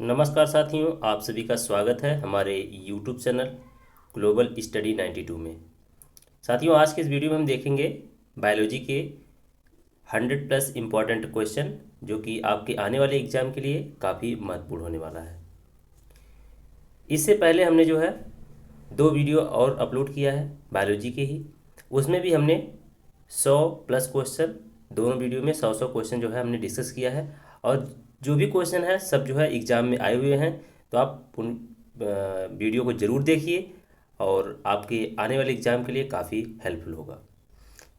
नमस्कार साथियों, आप सभी का स्वागत है हमारे YouTube चैनल ग्लोबल स्टडी 92 में। साथियों, आज के इस वीडियो में हम देखेंगे बायोलॉजी के 100+ इम्पॉर्टेंट क्वेश्चन जो कि आपके आने वाले एग्जाम के लिए काफ़ी महत्वपूर्ण होने वाला है। इससे पहले हमने जो है 2 वीडियो और अपलोड किया है बायोलॉजी के ही, उसमें भी हमने 100+ क्वेश्चन, दोनों वीडियो में 100 क्वेश्चन जो है हमने डिस्कस किया है। और जो भी क्वेश्चन है सब जो है एग्ज़ाम में आए हुए हैं, तो आप उन वीडियो को ज़रूर देखिए और आपके आने वाले एग्ज़ाम के लिए काफ़ी हेल्पफुल होगा।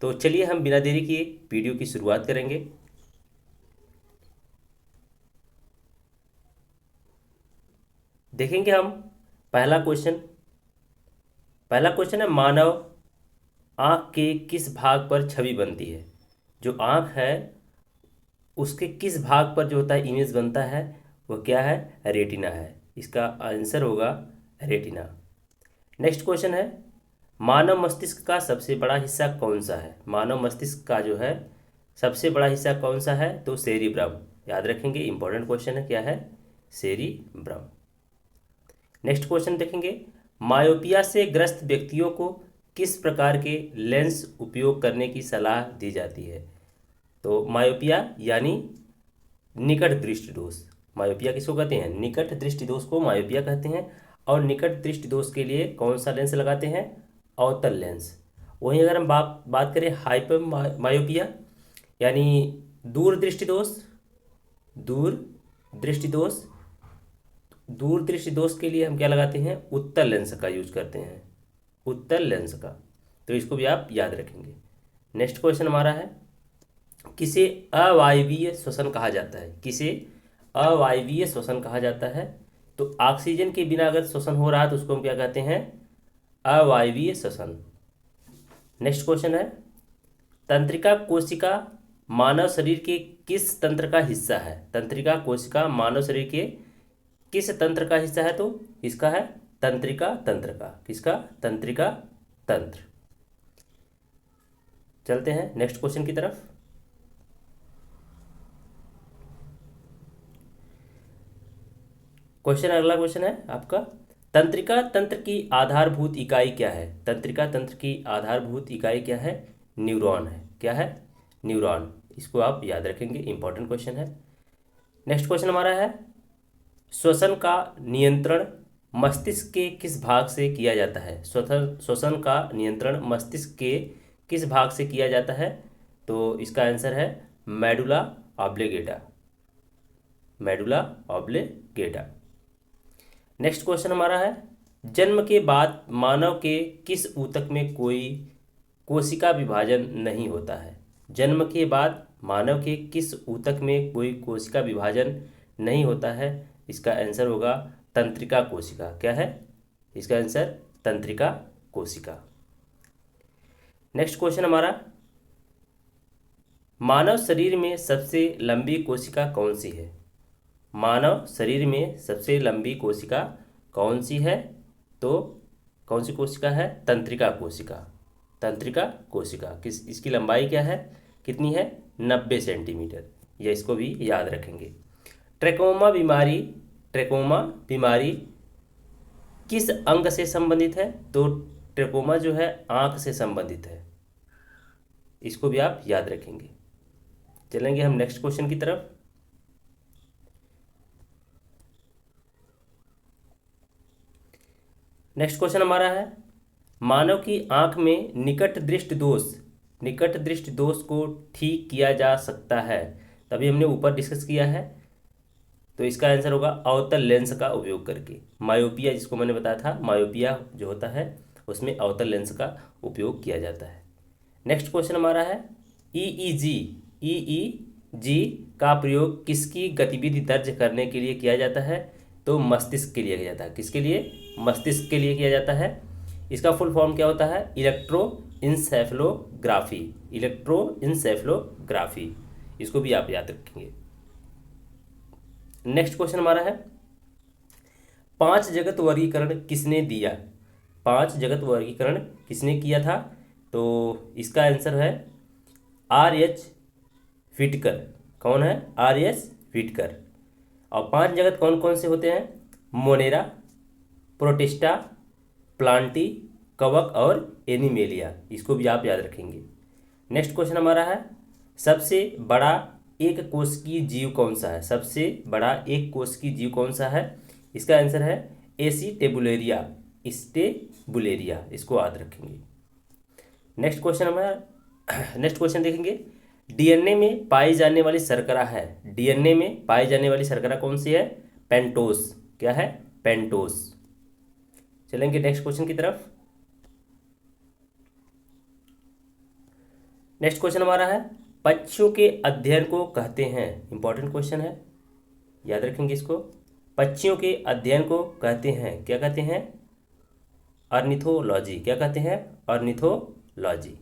तो चलिए हम बिना देरी किए वीडियो की शुरुआत करेंगे। देखेंगे हम पहला क्वेश्चन है, मानव आँख के किस भाग पर छवि बनती है। जो आँख है उसके किस भाग पर जो होता है इमेज बनता है, वो क्या है? रेटिना है। इसका आंसर होगा रेटिना। नेक्स्ट क्वेश्चन है, मानव मस्तिष्क का सबसे बड़ा हिस्सा कौन सा है। मानव मस्तिष्क का जो है सबसे बड़ा हिस्सा कौन सा है? तो सेरिब्रम। याद रखेंगे, इंपॉर्टेंट क्वेश्चन है, क्या है? सेरिब्रम। नेक्स्ट क्वेश्चन देखेंगे, मायोपिया से ग्रस्त व्यक्तियों को किस प्रकार के लेंस उपयोग करने की सलाह दी जाती है। तो मायोपिया यानी निकट दृष्टि दोष। मायोपिया किसको कहते हैं? निकट दृष्टि दोष को मायोपिया कहते हैं। और निकट दृष्टि दोष के लिए कौन सा लेंस लगाते हैं? अवतल लेंस। वहीं अगर हम बात करें हाइपर मायोपिया यानी दूर दृष्टि दोष, दूर दृष्टि दोष, दूर दृष्टि दोष के लिए हम क्या लगाते हैं? उत्तल लेंस का यूज करते हैं, उत्तल लेंस का। तो इसको भी आप याद रखेंगे। नेक्स्ट क्वेश्चन हमारा है, किसे अवायवीय श्वसन कहा जाता है। किसे अवायवीय श्वसन कहा जाता है? तो ऑक्सीजन के बिना अगर श्वसन हो रहा है तो उसको हम क्या कहते हैं? अवायवीय श्वसन। नेक्स्ट क्वेश्चन है, तंत्रिका कोशिका मानव शरीर के किस तंत्र का हिस्सा है। तंत्रिका कोशिका मानव शरीर के किस तंत्र का हिस्सा है? तो इसका है तंत्रिका तंत्र का। किसका? तंत्रिका तंत्र। चलते हैं नेक्स्ट क्वेश्चन की तरफ। अगला क्वेश्चन है आपका, तंत्रिका तंत्र की आधारभूत इकाई क्या है। तंत्रिका तंत्र की आधारभूत इकाई क्या है? न्यूरॉन है। क्या है? न्यूरॉन। इसको आप याद रखेंगे, इंपॉर्टेंट क्वेश्चन है। नेक्स्ट क्वेश्चन हमारा है, श्वसन का नियंत्रण मस्तिष्क के किस भाग से किया जाता है। श्वसन का नियंत्रण मस्तिष्क के किस भाग से किया जाता है? तो इसका आंसर है मेडुला ऑब्लिगेटा। मेडुला ऑब्लिगेटा। नेक्स्ट क्वेश्चन हमारा है, जन्म के बाद मानव के किस ऊतक में कोई कोशिका विभाजन नहीं होता है। जन्म के बाद मानव के किस ऊतक में कोई कोशिका विभाजन नहीं होता है? इसका आंसर होगा तंत्रिका कोशिका। क्या है इसका आंसर? तंत्रिका कोशिका। नेक्स्ट क्वेश्चन हमारा, मानव शरीर में सबसे लंबी कोशिका कौन सी है। मानव शरीर में सबसे लंबी कोशिका कौन सी है? तो कौन सी कोशिका है? तंत्रिका कोशिका। तंत्रिका कोशिका इसकी लंबाई क्या है? कितनी है? 90 सेंटीमीटर। यह इसको भी याद रखेंगे। ट्रैकोमा बीमारी किस अंग से संबंधित है? तो ट्रैकोमा जो है आंख से संबंधित है। इसको भी आप याद रखेंगे। चलेंगे हम नेक्स्ट क्वेश्चन की तरफ। नेक्स्ट क्वेश्चन हमारा है, मानव की आंख में निकट दृष्टि दोष को ठीक किया जा सकता है। तभी हमने ऊपर डिस्कस किया है। तो इसका आंसर होगा अवतल लेंस का उपयोग करके। मायोपिया जिसको मैंने बताया था, मायोपिया जो होता है उसमें अवतल लेंस का उपयोग किया जाता है। नेक्स्ट क्वेश्चन हमारा है, ईईजी का प्रयोग किसकी गतिविधि दर्ज करने के लिए किया जाता है? तो मस्तिष्क के लिए किया जाता है। किसके लिए? मस्तिष्क के लिए किया जाता है। इसका फुल फॉर्म क्या होता है? इलेक्ट्रोइंसेफेलोग्राफी। इलेक्ट्रोइंसेफेलोग्राफी। इसको भी आप याद रखेंगे। नेक्स्ट क्वेश्चन हमारा है, 5 जगत वर्गीकरण किसने दिया। 5 जगत वर्गीकरण किसने किया था? तो इसका आंसर है आर एच व्हिटकर। कौन है? R H Whitaker. और 5 जगत कौन कौन से होते हैं? मोनेरा, प्रोटिस्टा, प्लांटी, कवक और एनिमेलिया। इसको भी आप याद रखेंगे। नेक्स्ट क्वेश्चन हमारा है, सबसे बड़ा एक कोशिकीय जीव कौन सा है? सबसे बड़ा एक कोशिकीय जीव कौन सा है? इसका आंसर है एसिटेबुलेरिया, स्टेबुलेरिया। इसको याद रखेंगे। नेक्स्ट क्वेश्चन हमारा नेक्स्ट क्वेश्चन देखेंगे, डीएनए में पाई जाने वाली शर्करा है। डीएनए में पाई जाने वाली शर्करा कौन सी है? पेंटोस। क्या है? पेंटोस। चलेंगे नेक्स्ट क्वेश्चन की तरफ। नेक्स्ट क्वेश्चन हमारा है, पक्षियों के अध्ययन को कहते हैं। इंपॉर्टेंट क्वेश्चन है, याद रखेंगे इसको। पक्षियों के अध्ययन को कहते हैं, क्या कहते हैं? ऑर्निथोलॉजी। क्या कहते हैं? ऑर्निथोलॉजी।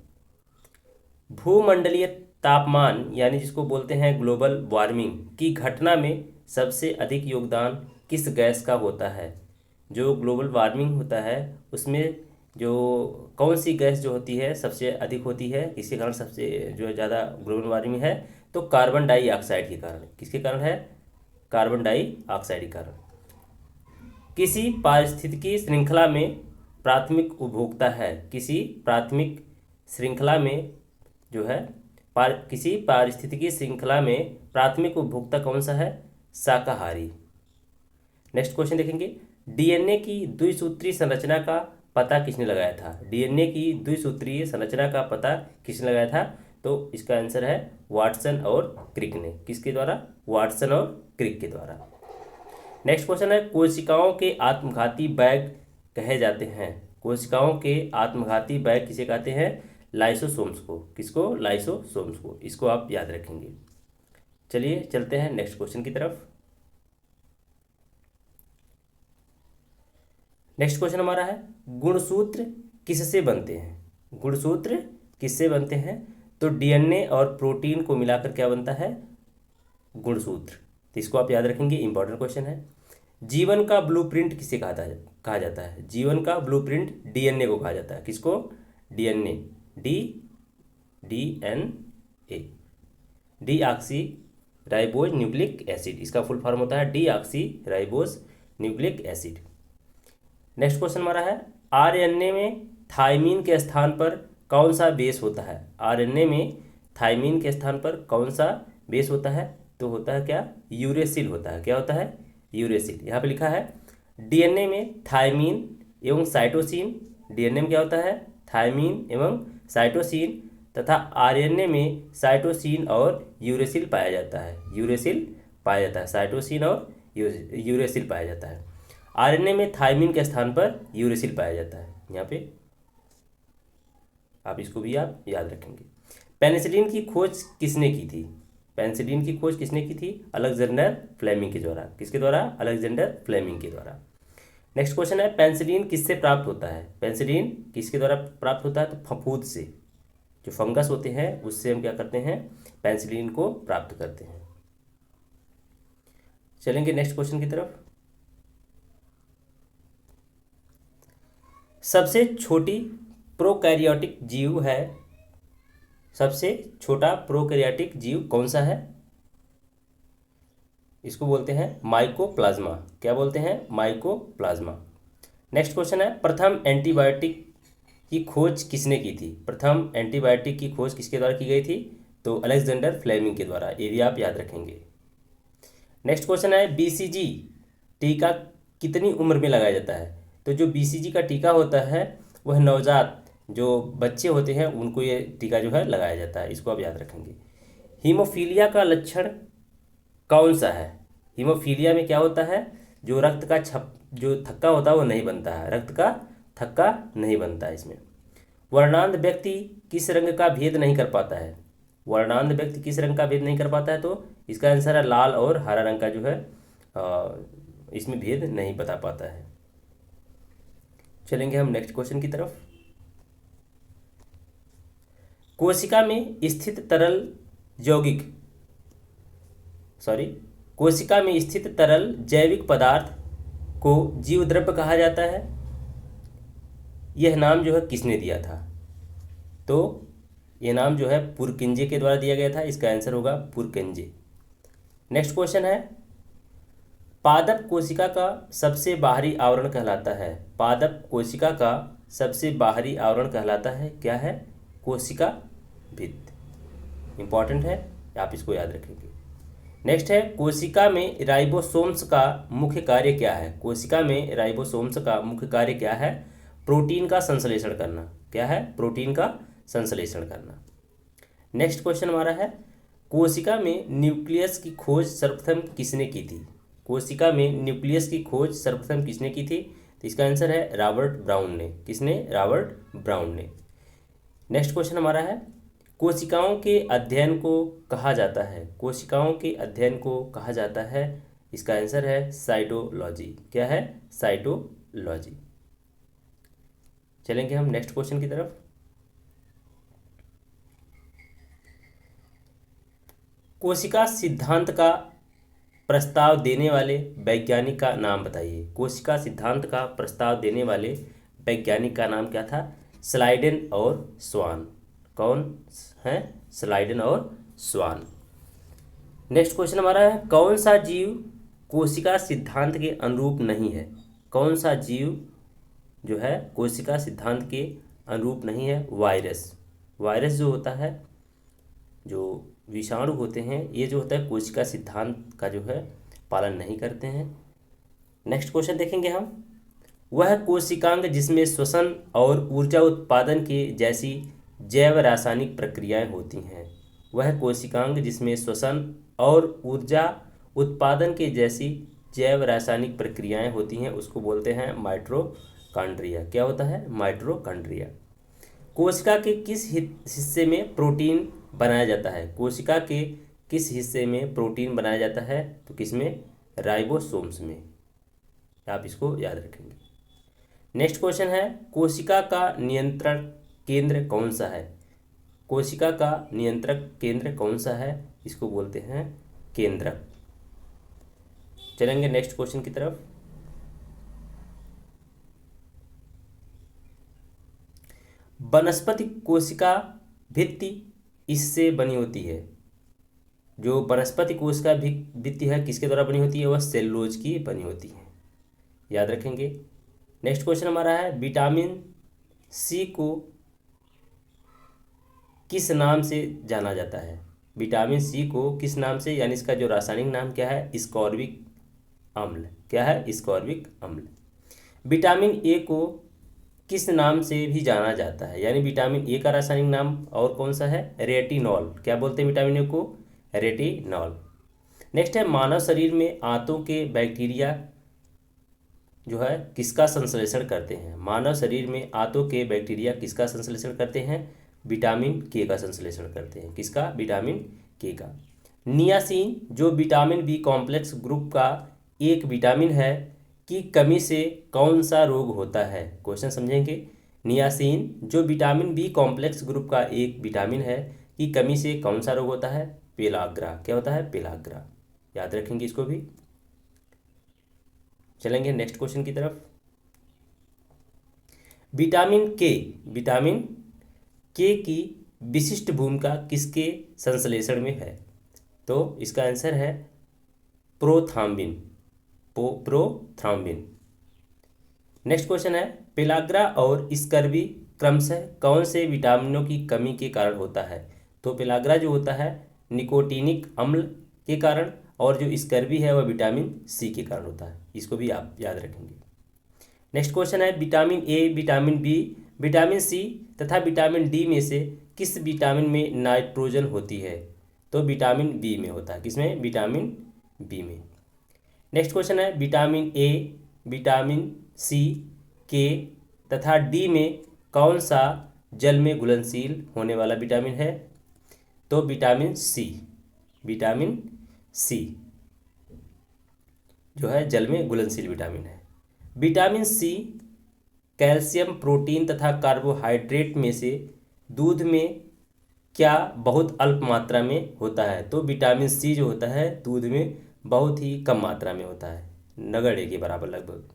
भूमंडलीय तापमान यानी जिसको बोलते हैं ग्लोबल वार्मिंग की घटना में सबसे अधिक योगदान किस गैस का होता है? जो ग्लोबल वार्मिंग होता है उसमें जो कौन सी गैस जो होती है सबसे अधिक होती है? किसके कारण सबसे जो ज़्यादा ग्लोबल वार्मिंग है? तो कार्बन डाइऑक्साइड के कारण। किसके कारण है? कार्बन डाइऑक्साइड के कारण। किसी पारिस्थितिकी श्रृंखला में प्राथमिक उपभोक्ता है। किसी प्राथमिक श्रृंखला में जो है किसी पारिस्थितिकी श्रृंखला में प्राथमिक उपभोक्ता कौन सा है? शाकाहारी। नेक्स्ट क्वेश्चन देखेंगे, डीएनए की द्विसूत्रीय संरचना का पता किसने लगाया था? डीएनए की द्विसूत्रीय संरचना का पता किसने लगाया था? तो इसका आंसर है वाटसन और क्रिक ने। किसके द्वारा? वाटसन और क्रिक के द्वारा। नेक्स्ट क्वेश्चन है, कोशिकाओं के आत्मघाती बैग कहे जाते हैं। कोशिकाओं के आत्मघाती बैग किसे कहते हैं? लाइसोसोम्स को। किसको? लाइसोसोम्स को। इसको आप याद रखेंगे। चलिए चलते हैं नेक्स्ट क्वेश्चन की तरफ। नेक्स्ट क्वेश्चन हमारा है, गुणसूत्र किससे बनते हैं? गुणसूत्र किससे बनते हैं? तो डीएनए और प्रोटीन को मिलाकर क्या बनता है? गुणसूत्र। तो इसको आप याद रखेंगे, इंपॉर्टेंट क्वेश्चन है। जीवन का ब्लूप्रिंट किसे कहा जाता है? जीवन का ब्लूप्रिंट डीएनए को कहा जाता है। किसको? DNA. DNA, deoxy ribose nucleic acid. इसका फुल फॉर्म होता है deoxy ribose nucleic acid. Next question हमारा है, आरएनए में थायमीन के स्थान पर कौन सा बेस होता है? आरएनए में थायमीन के स्थान पर कौन सा बेस होता है? तो होता है क्या? यूरेसिल होता है। क्या होता है? यूरेसिल। यहाँ पे लिखा है डीएनए में थायमीन एवं साइटोसिन। डीएनए में क्या होता है? थायमीन एवं साइटोसिन, तथा आरएनए में साइटोसिन और यूरेसिल पाया जाता है। यूरेसिल पाया जाता है, साइटोसिन और यूरेसिल पाया जाता है। आरएनए में थायमीन के स्थान पर यूरेसिल पाया जाता है। यहाँ पे आप इसको भी आप याद रखेंगे। पेनिसिलिन की खोज किसने की थी? पेनिसिलिन की खोज किसने की थी? अलेक्जेंडर फ्लेमिंग के द्वारा। किसके द्वारा? अलेक्जेंडर फ्लेमिंग के द्वारा। नेक्स्ट क्वेश्चन है, पेनिसिलिन किससे प्राप्त होता है? पेनिसिलिन किसके द्वारा प्राप्त होता है? तो फफूंद से। जो फंगस होते हैं उससे हम क्या करते हैं? पेनिसिलिन को प्राप्त करते हैं। चलेंगे नेक्स्ट क्वेश्चन की तरफ। सबसे छोटी प्रोकैरियोटिक जीव है। सबसे छोटा प्रोकैरियोटिक जीव कौन सा है? इसको बोलते हैं माइकोप्लाज्मा। क्या बोलते हैं? माइकोप्लाज्मा। नेक्स्ट क्वेश्चन है, प्रथम एंटीबायोटिक की खोज किसने की थी? प्रथम एंटीबायोटिक की खोज किसके द्वारा की गई थी? तो अलेक्जेंडर फ्लेमिंग के द्वारा। ये भी आप याद रखेंगे। नेक्स्ट क्वेश्चन है, बीसीजी टीका कितनी उम्र में लगाया जाता है? तो जो बीसीजी का टीका होता है वह नवजात जो बच्चे होते हैं उनको ये टीका जो है लगाया जाता है। इसको आप याद रखेंगे। हीमोफीलिया का लक्षण कौन सा है? हीमोफीलिया में क्या होता है? जो रक्त का जो थक्का होता है वो नहीं बनता है। रक्त का थक्का नहीं बनता है इसमें। वर्णांध व्यक्ति किस रंग का भेद नहीं कर पाता है? वर्णांध व्यक्ति किस रंग का भेद नहीं कर पाता है? तो इसका आंसर है लाल और हरा रंग का जो है इसमें भेद नहीं बता पाता है। चलेंगे हम नेक्स्ट क्वेश्चन की तरफ। कोशिका में स्थित तरल यौगिक कोशिका में स्थित तरल जैविक पदार्थ को जीवद्रव्य कहा जाता है। यह नाम जो है किसने दिया था? तो यह नाम जो है पुरकिंजे के द्वारा दिया गया था। इसका आंसर होगा पुरकिंजे। नेक्स्ट क्वेश्चन है, पादप कोशिका का सबसे बाहरी आवरण कहलाता है। पादप कोशिका का सबसे बाहरी आवरण कहलाता है, क्या है? कोशिका भित्ति। इंपॉर्टेंट है, आप इसको याद रखेंगे। नेक्स्ट है, कोशिका में राइबोसोम्स का मुख्य कार्य क्या है? कोशिका में राइबोसोम्स का मुख्य कार्य क्या है? प्रोटीन का संश्लेषण करना। क्या है? प्रोटीन का संश्लेषण करना। नेक्स्ट क्वेश्चन हमारा है, कोशिका में न्यूक्लियस की खोज सर्वप्रथम किसने की थी? कोशिका में न्यूक्लियस की खोज सर्वप्रथम किसने की थी? तो इसका आंसर है रॉबर्ट ब्राउन ने। किसने? रॉबर्ट ब्राउन ने। नेक्स्ट क्वेश्चन हमारा है, कोशिकाओं के अध्ययन को कहा जाता है? कोशिकाओं के अध्ययन को कहा जाता है, इसका आंसर है साइटोलॉजी। क्या है? साइटोलॉजी। चलेंगे हम नेक्स्ट क्वेश्चन की तरफ। कोशिका सिद्धांत का प्रस्ताव देने वाले वैज्ञानिक का नाम बताइए। कोशिका सिद्धांत का प्रस्ताव देने वाले वैज्ञानिक का नाम क्या था? स्लाइडेन और स्वान। कौन है? स्लाइडेन और स्वान। नेक्स्ट क्वेश्चन हमारा है, कौन सा जीव कोशिका सिद्धांत के अनुरूप नहीं है? कौन सा जीव जो है कोशिका सिद्धांत के अनुरूप नहीं है? वायरस। वायरस जो होता है, जो विषाणु होते हैं, ये जो होता है कोशिका सिद्धांत का जो है पालन नहीं करते हैं। नेक्स्ट क्वेश्चन देखेंगे हम, वह कोशिकांग जिसमें श्वसन और ऊर्जा उत्पादन के जैसी जैव रासायनिक प्रक्रियाएं होती हैं। वह कोशिकांग जिसमें श्वसन और ऊर्जा उत्पादन के जैसी जैव रासायनिक प्रक्रियाएं होती हैं उसको बोलते हैं माइटोकॉन्ड्रिया। क्या होता है? माइटोकॉन्ड्रिया। कोशिका के किस हिस्से में प्रोटीन बनाया जाता है? कोशिका के किस हिस्से में प्रोटीन बनाया जाता है? तो किसमें? राइबोसोम्स में। आप इसको याद रखेंगे। नेक्स्ट क्वेश्चन है, कोशिका का नियंत्रण केंद्र कौन सा है? कोशिका का नियंत्रक केंद्र कौन सा है? इसको बोलते हैं केंद्रक। चलेंगे नेक्स्ट क्वेश्चन की तरफ। वनस्पति कोशिका भित्ति इससे बनी होती है। जो वनस्पति कोशिका भित्ति है किसके द्वारा बनी होती है? वह सेलुलोज की बनी होती है। याद रखेंगे। नेक्स्ट क्वेश्चन हमारा है, विटामिन सी को किस नाम से जाना जाता है? विटामिन सी को किस नाम से, यानी इसका जो रासायनिक नाम क्या है? स्कॉर्बिक अम्ल। क्या है? स्कॉर्बिक अम्ल। विटामिन ए को किस नाम से भी जाना जाता है? यानी विटामिन ए का रासायनिक नाम और कौन सा है? रेटिनॉल। क्या बोलते हैं विटामिन ए को? रेटिनॉल। नेक्स्ट है, मानव शरीर में आंतों के बैक्टीरिया जो है किसका संश्लेषण करते हैं? मानव शरीर में आंतों के बैक्टीरिया किसका संश्लेषण करते हैं? विटामिन के का संश्लेषण करते हैं। किसका? विटामिन के का। नियासिन जो विटामिन बी कॉम्प्लेक्स ग्रुप का एक विटामिन है की कमी से कौन सा रोग होता है? क्वेश्चन समझेंगे। नियासिन जो विटामिन बी कॉम्प्लेक्स ग्रुप का एक विटामिन है की कमी से कौन सा रोग होता है? पेलाग्रा। क्या होता है? पेलाग्रा। याद रखेंगे इसको भी। चलेंगे नेक्स्ट क्वेश्चन की तरफ। विटामिन के की विशिष्ट भूमिका किसके संश्लेषण में है? तो इसका आंसर है प्रोथ्राम्बिन। प्रोथ्राम्बिन। नेक्स्ट क्वेश्चन है, पेलाग्रा और स्कर्वी क्रमशः कौन से विटामिनों की कमी के कारण होता है? तो पेलाग्रा जो होता है निकोटीनिक अम्ल के कारण, और जो स्कर्वी है वह विटामिन सी के कारण होता है। इसको भी आप याद रखेंगे। नेक्स्ट क्वेश्चन है, vitamin A, vitamin B, vitamin C तथा विटामिन डी में से किस विटामिन में नाइट्रोजन होती है? तो विटामिन बी में होता है। किसमें? विटामिन बी में। नेक्स्ट क्वेश्चन है, विटामिन ए, विटामिन सी, के तथा डी में कौन सा जल में घुलनशील होने वाला विटामिन है? तो विटामिन सी। विटामिन सी जो है जल में घुलनशील विटामिन है। विटामिन सी कैल्शियम, प्रोटीन तथा कार्बोहाइड्रेट में से दूध में क्या बहुत अल्प मात्रा में होता है? तो विटामिन सी जो होता है दूध में बहुत ही कम मात्रा में होता है, नगण्य के बराबर लगभग।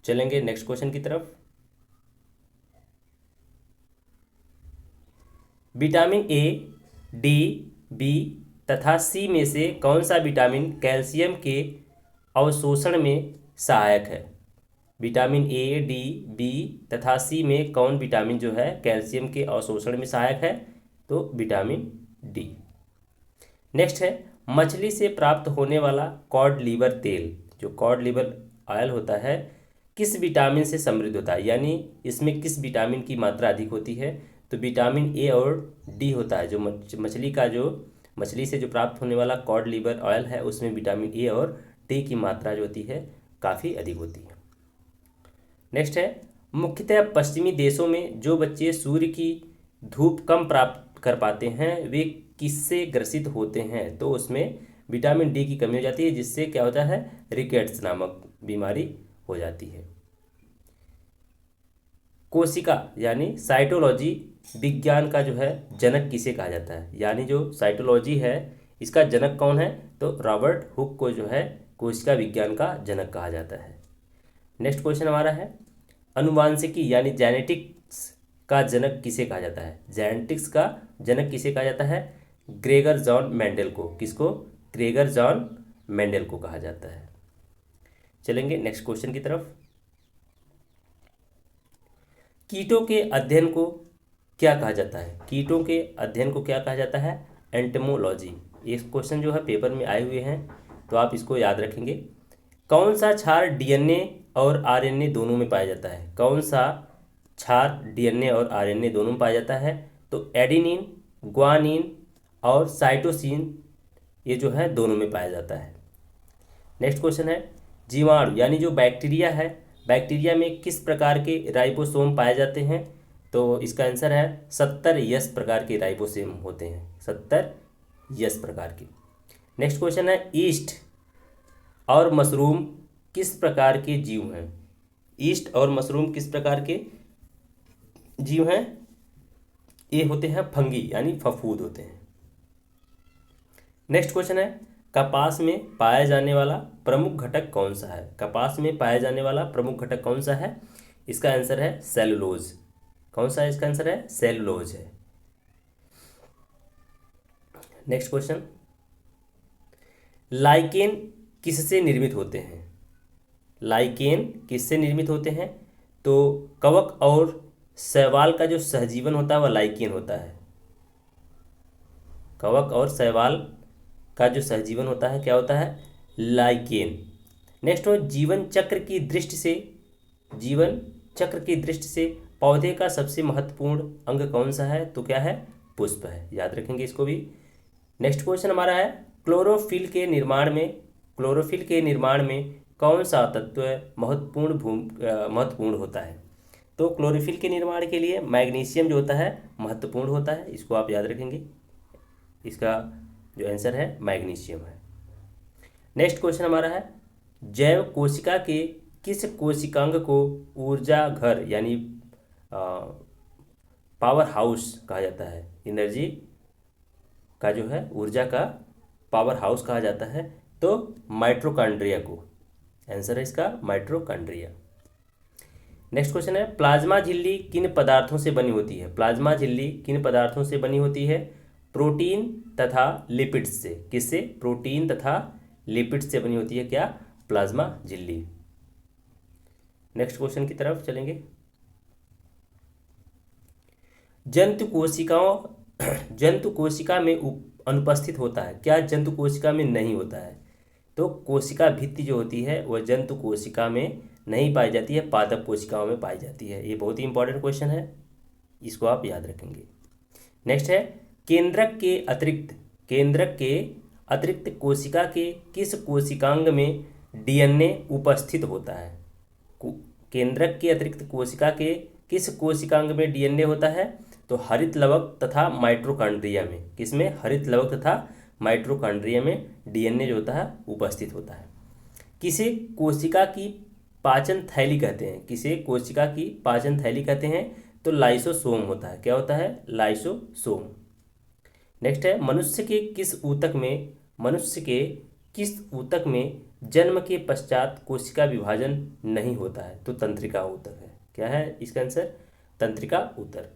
चलेंगे नेक्स्ट क्वेश्चन की तरफ। विटामिन ए, डी, बी, तथा सी में से कौन सा विटामिन कैल्शियम के अवशोषण में सहायक है? विटामिन ए, डी, बी तथा सी में कौन विटामिन जो है कैल्शियम के अवशोषण में सहायक है? तो विटामिन डी। नेक्स्ट है, मछली से प्राप्त होने वाला कॉड लीवर तेल, जो कॉड लीवर ऑयल होता है, किस विटामिन से समृद्ध होता है, यानी इसमें किस विटामिन की मात्रा अधिक होती है? तो विटामिन ए और डी होता है। जो मछली से जो प्राप्त होने वाला कॉड लीवर ऑयल है उसमें विटामिन ए और डी की मात्रा जो होती है काफ़ी अधिक होती है। नेक्स्ट है, मुख्यतः पश्चिमी देशों में जो बच्चे सूर्य की धूप कम प्राप्त कर पाते हैं वे किससे ग्रसित होते हैं? तो उसमें विटामिन डी की कमी हो जाती है, जिससे क्या होता है, रिकेट्स नामक बीमारी हो जाती है। कोशिका यानी साइटोलॉजी विज्ञान का जो है जनक किसे कहा जाता है? यानी जो साइटोलॉजी है इसका जनक कौन है? तो रॉबर्ट हुक को जो है कोशिका विज्ञान का जनक कहा जाता है। नेक्स्ट क्वेश्चन हमारा है, अनुवांशिकी यानी जेनेटिक्स का जनक किसे कहा जाता है? जेनेटिक्स का जनक किसे कहा जाता है? ग्रेगर जॉन मेंडल को। किसको? ग्रेगर जॉन मेंडल को कहा जाता है। चलेंगे नेक्स्ट क्वेश्चन की तरफ। कीटों के अध्ययन को क्या कहा जाता है? कीटों के अध्ययन को क्या कहा जाता है? एंटोमोलॉजी। ये क्वेश्चन जो है पेपर में आए हुए हैं तो आप इसको याद रखेंगे। कौन सा क्षार डीएनए और आरएनए दोनों में पाया जाता है? कौन सा क्षार डीएनए और आरएनए दोनों में पाया जाता है? तो एडेनिन, ग्वानिन और साइटोसिन ये जो है दोनों में पाया जाता है। नेक्स्ट क्वेश्चन है, जीवाणु यानी जो बैक्टीरिया है, बैक्टीरिया में किस प्रकार के राइबोसोम पाए जाते हैं? तो इसका आंसर है 70 यस प्रकार के राइबोसोम होते हैं, 70 यस प्रकार के। नेक्स्ट क्वेश्चन है, ईस्ट और मशरूम किस प्रकार के जीव हैं? ईस्ट और मशरूम किस प्रकार के जीव हैं? ये होते हैं फंगी यानी फफूंद होते हैं। नेक्स्ट क्वेश्चन है, कपास में पाया जाने वाला प्रमुख घटक कौन सा है? कपास में पाया जाने वाला प्रमुख घटक कौन सा है? इसका आंसर है सेलुलोज। कौन सा है इसका आंसर? है सेलुलोज है। नेक्स्ट क्वेश्चन, लाइकेन किससे निर्मित होते हैं? लाइकेन किससे निर्मित होते हैं? तो कवक और शैवाल का जो सहजीवन होता है वह लाइकेन होता है। कवक और शैवाल का जो सहजीवन होता है क्या होता है? लाइकेन। नेक्स्ट हो, जीवन चक्र की दृष्टि से पौधे का सबसे महत्वपूर्ण अंग कौन सा है? तो क्या है? पुष्प है। याद रखेंगे इसको भी। नेक्स्ट क्वेश्चन हमारा है, क्लोरोफिल के निर्माण में कौन सा तत्व महत्वपूर्ण होता है? तो क्लोरोफिल के निर्माण के लिए मैग्नीशियम जो होता है महत्वपूर्ण होता है, इसको आप याद रखेंगे। इसका जो आंसर है मैग्नीशियम है। नेक्स्ट क्वेश्चन हमारा है, जैव कोशिका के किस कोशिकांग को ऊर्जा घर यानी पावर हाउस कहा जाता है? एनर्जी का जो है ऊर्जा का पावर हाउस कहा जाता है। तो माइटोकॉन्ड्रिया को। आंसर है इसका माइटोकॉन्ड्रिया। नेक्स्ट क्वेश्चन है, प्लाज्मा झिल्ली किन पदार्थों से बनी होती है? प्लाज्मा झिल्ली किन पदार्थों से बनी होती है? प्रोटीन तथा लिपिड्स से। किससे? प्रोटीन तथा लिपिड्स से बनी होती है क्या? प्लाज्मा झिल्ली। नेक्स्ट क्वेश्चन की तरफ चलेंगे। जंतु कोशिका में अनुपस्थित होता है, क्या जंतु कोशिका में नहीं होता है? तो कोशिका भित्ति जो होती है वह जंतु कोशिका में नहीं पाई जाती है, पादप कोशिकाओं में पाई जाती है। ये बहुत ही इंपॉर्टेंट क्वेश्चन है, इसको आप याद रखेंगे। नेक्स्ट है, केंद्रक के अतिरिक्त कोशिका के किस कोशिकांग में डीएनए उपस्थित होता है? केंद्रक के अतिरिक्त कोशिका के किस कोशिकांग में डीएनए होता है? तो हरित लवक तथा माइटोकॉन्ड्रिया में। किसमें? हरित लवक तथा माइटोकॉन्ड्रिया में डीएनए जो होता है उपस्थित होता है। किसे कोशिका की पाचन थैली कहते हैं? किसे कोशिका की पाचन थैली कहते हैं? तो लाइसोसोम होता है। क्या होता है? लाइसोसोम। नेक्स्ट है, मनुष्य के किस ऊतक में जन्म के पश्चात कोशिका विभाजन नहीं होता है? तो तंत्रिका ऊतक है। क्या है इसका आंसर? तंत्रिका ऊतक।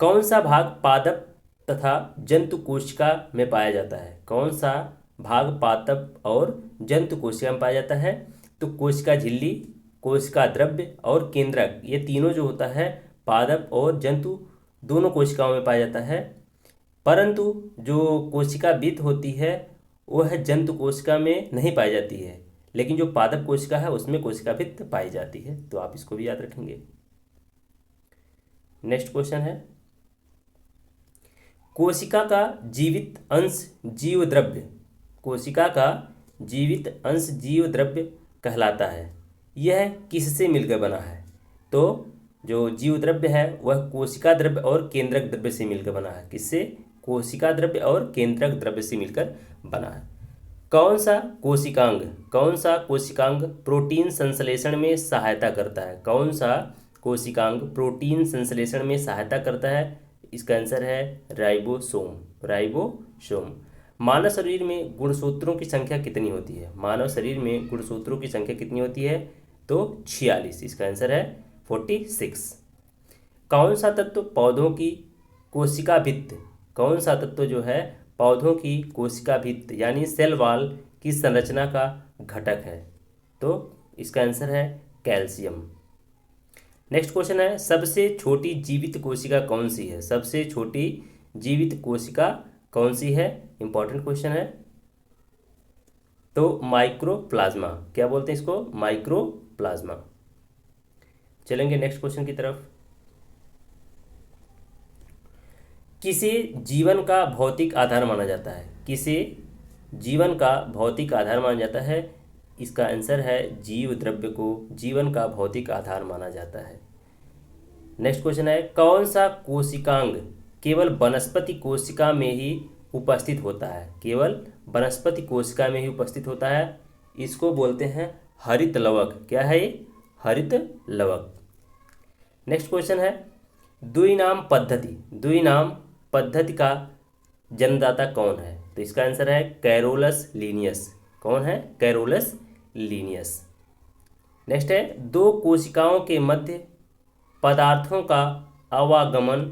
कौन सा भाग तथा जंतु कोशिका में पाया जाता है? कौन सा भाग पादप और जंतु कोशिका में पाया जाता है? तो कोशिका झिल्ली, कोशिका द्रव्य और केंद्रक, ये तीनों जो होता है पादप और जंतु दोनों कोशिकाओं में पाया जाता है। परंतु जो कोशिका भित्त होती है वह जंतु कोशिका में नहीं पाई जाती है, लेकिन जो पादप कोशिका है उसमें कोशिका भित्त पाई जाती है। तो आप इसको भी याद रखेंगे। नेक्स्ट क्वेश्चन है, कोशिका का जीवित अंश जीव द्रव्य, कोशिका का जीवित अंश जीव द्रव्य कहलाता है। यह किससे मिलकर बना है? तो जो जीव द्रव्य है वह कोशिका द्रव्य और केंद्रक द्रव्य से मिलकर बना है। किससे? कोशिका द्रव्य और केंद्रक द्रव्य से मिलकर बना है। कौन सा कोशिकांग प्रोटीन संश्लेषण में सहायता करता है? कौन सा कोशिकांग प्रोटीन संश्लेषण में सहायता करता है? इसका आंसर है राइबोसोम। मानव शरीर में गुणसूत्रों की संख्या कितनी होती है? मानव शरीर में गुणसूत्रों की संख्या कितनी होती है? तो 46। इसका आंसर है 46। कौन सा तत्व पौधों की कोशिका भित्त, कौन सा तत्व जो है पौधों की कोशिका भित्त यानी सेल वॉल की संरचना का घटक है? तो इसका आंसर है कैल्शियम। नेक्स्ट क्वेश्चन है, सबसे छोटी जीवित कोशिका कौन सी है? सबसे छोटी जीवित कोशिका कौन सी है? इंपॉर्टेंट क्वेश्चन है। तो माइक्रोप्लाज्मा, क्या बोलते हैं इसको? माइक्रोप्लाज्मा। चलेंगे नेक्स्ट क्वेश्चन की तरफ। किसे जीवन का भौतिक आधार माना जाता है? किसे जीवन का भौतिक आधार माना जाता है? इसका आंसर है जीव द्रव्य को जीवन का भौतिक आधार माना जाता है। नेक्स्ट क्वेश्चन है, कौन सा कोशिकांग केवल वनस्पति कोशिका में ही उपस्थित होता है? केवल वनस्पति कोशिका में ही उपस्थित होता है। इसको बोलते हैं हरित लवक। क्या है ये? हरित लवक। नेक्स्ट क्वेश्चन है, द्विनाम पद्धति का जन्मदाता कौन है? तो इसका आंसर है कैरोलस लीनियस। कौन है? Carolus Linnaeus. नेक्स्ट है, दो कोशिकाओं के मध्य पदार्थों का आवागमन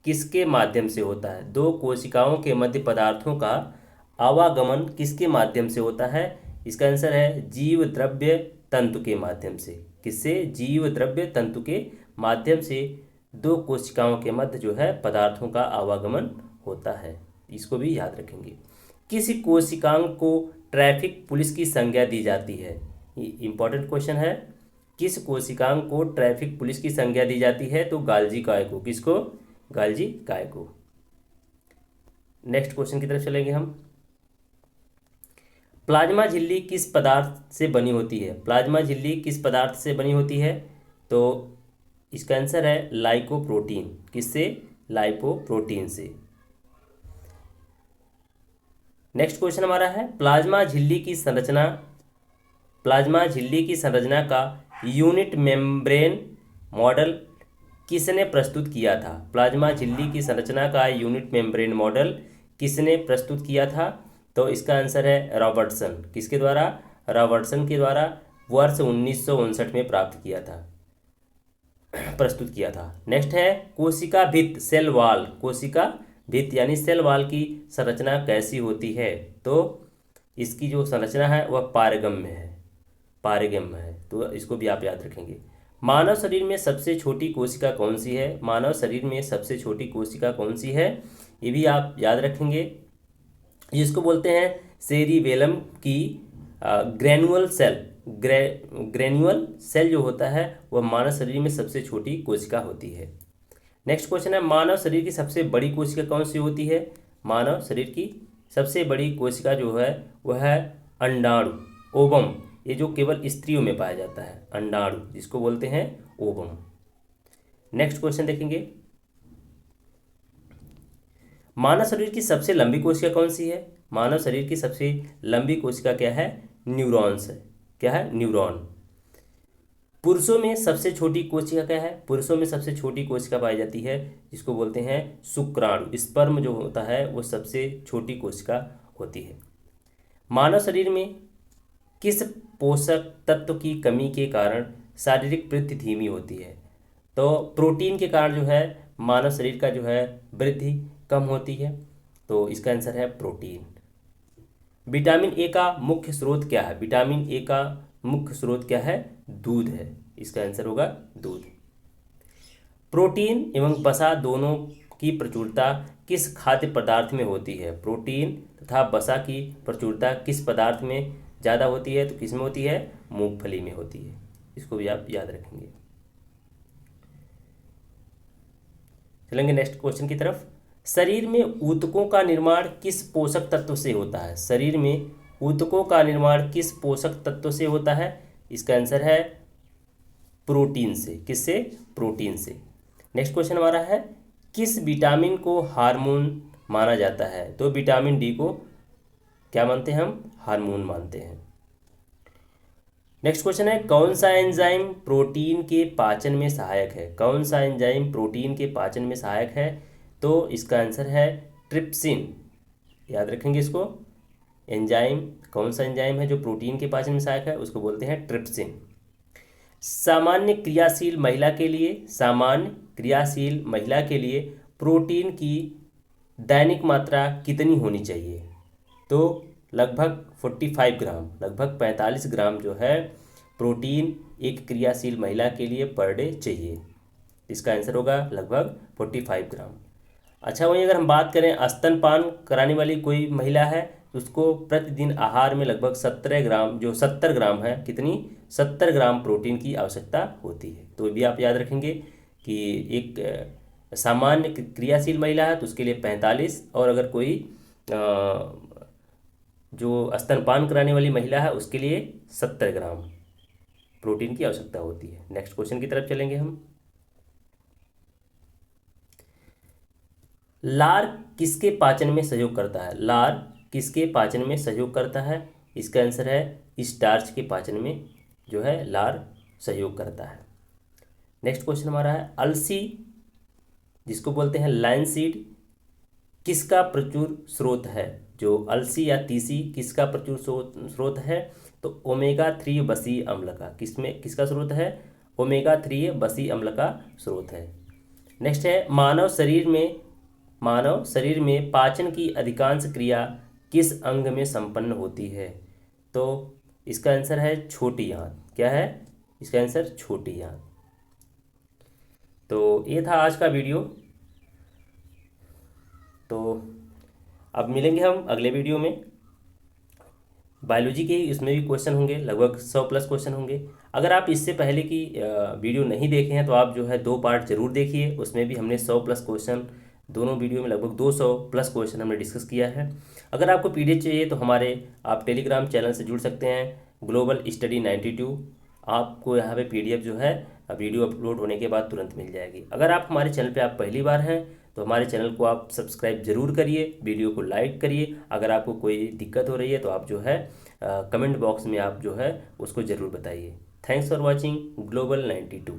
किसके माध्यम से होता है? दो कोशिकाओं के मध्य पदार्थों का आवागमन किसके माध्यम से होता है? इसका आंसर है जीव द्रव्य तंतु के माध्यम से। किससे? जीव द्रव्य तंतु के माध्यम से दो कोशिकाओं के मध्य जो है पदार्थों का आवागमन होता है। इसको भी याद रखेंगे। किस कोशिकांग को ट्रैफिक पुलिस की संज्ञा दी जाती है? ये इंपॉर्टेंट क्वेश्चन है। किस कोशिकांग को ट्रैफिक पुलिस की संज्ञा दी जाती है? तो गाल्जी काय को। किसको? गाल्जी काय को। नेक्स्ट क्वेश्चन की तरफ चलेंगे हम। प्लाज्मा झिल्ली किस पदार्थ से बनी होती है? प्लाज्मा झिल्ली किस पदार्थ से बनी होती है? तो इसका आंसर है लाइकोप्रोटीन। किससे? लाइकोप्रोटीन से। नेक्स्ट क्वेश्चन हमारा है, प्लाज्मा झिल्ली की संरचना का यूनिट मेम्ब्रेन मॉडल किसने प्रस्तुत किया था? प्लाज्मा झिल्ली की संरचना का यूनिट मेम्ब्रेन मॉडल किसने प्रस्तुत किया था? तो इसका आंसर है रॉबर्टसन। किसके द्वारा? रॉबर्टसन के द्वारा वर्ष 1959 में प्रस्तुत किया था। नेक्स्ट है, कोशिका भित्त सेल वॉल, कोशिका भित्त यानी सेल वॉल की संरचना कैसी होती है? तो इसकी जो संरचना है वह पारगम्य है। तो इसको भी आप याद रखेंगे। मानव शरीर में सबसे छोटी कोशिका कौन सी है? मानव शरीर में सबसे छोटी कोशिका कौन सी है? ये भी आप याद रखेंगे। जिसको बोलते हैं सेरिबेलम की ग्रेनुअल सेल जो होता है वह मानव शरीर में सबसे छोटी कोशिका होती है। नेक्स्ट क्वेश्चन है, मानव शरीर की सबसे बड़ी कोशिका कौन सी होती है? मानव शरीर की सबसे बड़ी कोशिका जो है वह है अंडाणु, ओवम। ये जो केवल स्त्रियों में पाया जाता है, अंडाणु, जिसको बोलते हैं ओवम। नेक्स्ट क्वेश्चन देखेंगे, मानव शरीर की सबसे लंबी कोशिका कौन सी है? मानव शरीर की सबसे लंबी कोशिका क्या है? न्यूरॉन्स है। क्या है? न्यूरॉन। पुरुषों में सबसे छोटी कोशिका क्या है? पुरुषों में सबसे छोटी कोशिका पाई जाती है जिसको बोलते हैं शुक्राणु। स्पर्म जो होता है वो सबसे छोटी कोशिका होती है। मानव शरीर में किस पोषक तत्व की कमी के कारण शारीरिक वृद्धि धीमी होती है? तो प्रोटीन के कारण जो है मानव शरीर का जो है वृद्धि कम होती है। तो इसका आंसर है प्रोटीन। विटामिन ए का मुख्य स्रोत क्या है? विटामिन ए का मुख्य स्रोत क्या है? दूध है। इसका आंसर होगा दूध। प्रोटीन एवं वसा दोनों की प्रचुरता किस खाद्य पदार्थ में होती है? प्रोटीन तथा वसा की प्रचुरता किस पदार्थ में ज़्यादा होती है? तो किस में होती है? मूंगफली में होती है। इसको भी आप याद रखेंगे। चलेंगे नेक्स्ट क्वेश्चन की तरफ। शरीर में ऊतकों का निर्माण किस पोषक तत्व से होता है? शरीर में ऊतकों का निर्माण किस पोषक तत्व से होता है? इसका आंसर है प्रोटीन से। किससे? प्रोटीन से। नेक्स्ट क्वेश्चन हमारा है, किस विटामिन को हार्मोन माना जाता है? तो विटामिन डी को क्या मानते हैं हम? हार्मोन मानते हैं। नेक्स्ट क्वेश्चन है, कौन सा एंजाइम प्रोटीन के पाचन में सहायक है? कौन सा एंजाइम प्रोटीन के पाचन में सहायक है? तो इसका आंसर है ट्रिप्सिन। याद रखेंगे इसको। एंजाइम, कौन सा एंजाइम है जो प्रोटीन के पाचन में सहायक है? उसको बोलते हैं ट्रिप्सिन। सामान्य क्रियाशील महिला के लिए, सामान्य क्रियाशील महिला के लिए प्रोटीन की दैनिक मात्रा कितनी होनी चाहिए? तो लगभग 45 ग्राम, लगभग 45 ग्राम जो है प्रोटीन एक क्रियाशील महिला के लिए पर डे चाहिए। इसका आंसर होगा लगभग 45 ग्राम। अच्छा, वहीं अगर हम बात करें स्तनपान कराने वाली कोई महिला है तो उसको प्रतिदिन आहार में लगभग 17 ग्राम, जो 70 ग्राम है, कितनी? 70 ग्राम प्रोटीन की आवश्यकता होती है। तो भी आप याद रखेंगे कि एक सामान्य क्रियाशील महिला है तो उसके लिए 45, और अगर कोई जो स्तनपान कराने वाली महिला है उसके लिए 70 ग्राम प्रोटीन की आवश्यकता होती है। नेक्स्ट क्वेश्चन की तरफ चलेंगे हम। लार किसके पाचन में सहयोग करता है? लार किसके पाचन में सहयोग करता है? इसका आंसर है स्टार्च के पाचन में जो है लार सहयोग करता है। नेक्स्ट क्वेश्चन हमारा है, अलसी जिसको बोलते हैं लाइनसीड किसका प्रचुर स्रोत है? जो अलसी या तीसी किसका प्रचुर स्रोत है? तो ओमेगा 3 वसी अम्ल का। किसमें, किसका स्रोत है? ओमेगा 3 वसी अम्ल का स्रोत है। नेक्स्ट है, मानव शरीर में पाचन की अधिकांश क्रिया किस अंग में संपन्न होती है? तो इसका आंसर है छोटी आंत। क्या है इसका आंसर? छोटी आंत। तो ये था आज का वीडियो। तो अब मिलेंगे हम अगले वीडियो में। बायोलॉजी के इसमें भी क्वेश्चन होंगे, लगभग 100+ क्वेश्चन होंगे। अगर आप इससे पहले की वीडियो नहीं देखे हैं तो आप जो है 2 पार्ट जरूर देखिए। उसमें भी हमने 100+ क्वेश्चन, दोनों वीडियो में लगभग 200+ क्वेश्चन हमने डिस्कस किया है। अगर आपको पीडीएफ चाहिए तो आप टेलीग्राम चैनल से जुड़ सकते हैं, ग्लोबल स्टडी 92। आपको यहाँ पे पीडीएफ जो है वीडियो अपलोड होने के बाद तुरंत मिल जाएगी। अगर आप हमारे चैनल पे आप पहली बार हैं तो हमारे चैनल को आप सब्सक्राइब जरूर करिए, वीडियो को लाइक करिए। अगर आपको कोई दिक्कत हो रही है तो आप जो है कमेंट बॉक्स में आप जो है उसको ज़रूर बताइए। Thanks for watching global 92।